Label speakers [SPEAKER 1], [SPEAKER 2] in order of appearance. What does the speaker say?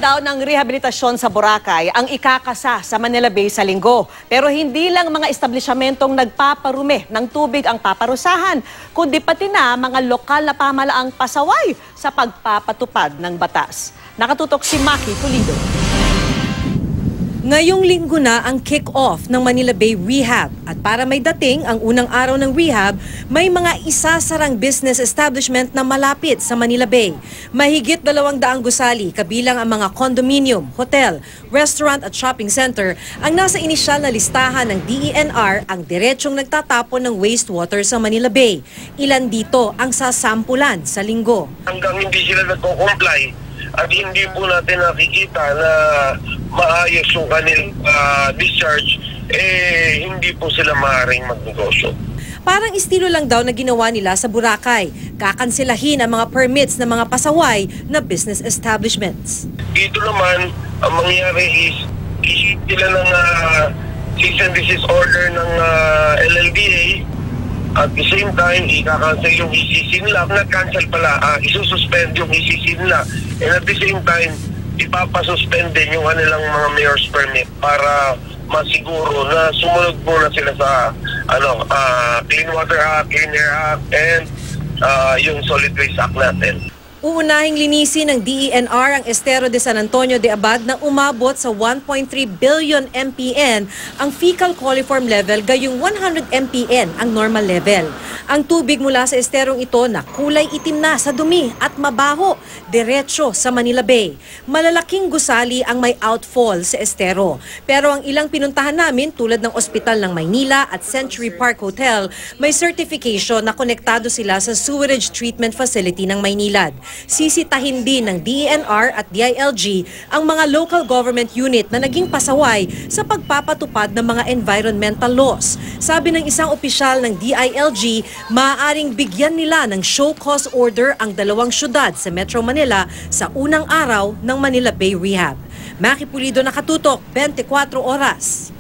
[SPEAKER 1] daw ng rehabilitasyon sa Boracay ang ikakasa sa Manila Bay sa linggo. Pero hindi lang mga establishmentong nagpaparumi ng tubig ang paparusahan, kundi pati na mga lokal na pamalaang pasaway sa pagpapatupad ng batas. Nakatutok si Maki Pulido. Ngayong linggo na ang kick-off ng Manila Bay Rehab at para may dating ang unang araw ng rehab, may mga isasarang business establishment na malapit sa Manila Bay. Mahigit 200 gusali kabilang ang mga condominium, hotel, restaurant at shopping center ang nasa inisyal na listahan ng DENR ang diretsong nagtatapon ng wastewater sa Manila Bay. Ilan dito ang sasampulan sa linggo.
[SPEAKER 2] Hanggang hindi sila nagko-comply at hindi po natin nakikita na maayos yung kanilang discharge, hindi po sila maaaring magnegosyo.
[SPEAKER 1] Parang estilo lang daw na ginawa nila sa Boracay. Kakansilahin ang mga permits ng mga pasaway na business establishments.
[SPEAKER 2] Dito naman, ang mangyayari is isip sila ng cease and desist order ng LLDA. At the same time, ika-cancel yung ECC nila. Na-cancel pala, isususpend yung ECC nila. And at the same time, ipapasuspend din yung kanilang mga mayor's permit para masiguro na sumunod muna sila sa Clean Water Act, Clean Air Act, and yung Solid Waste Act natin.
[SPEAKER 1] Uunahing linisin ng DENR ang Estero de San Antonio de Abad na umabot sa 1.3 billion MPN ang fecal coliform level, gayong 100 MPN ang normal level. Ang tubig mula sa esterong ito na kulay itim na sa dumi at mabaho, diretso sa Manila Bay. Malalaking gusali ang may outfall sa estero. Pero ang ilang pinuntahan namin tulad ng Ospital ng Maynila at Century Park Hotel, may certification na konektado sila sa Sewerage Treatment Facility ng Maynilad. Sisitahin din ng DENR at DILG ang mga local government unit na naging pasaway sa pagpapatupad ng mga environmental laws. Sabi ng isang opisyal ng DILG, maaaring bigyan nila ng show cause order ang dalawang syudad sa Metro Manila sa unang araw ng Manila Bay Rehab. Maki Pulido, nakatutok, 24 oras.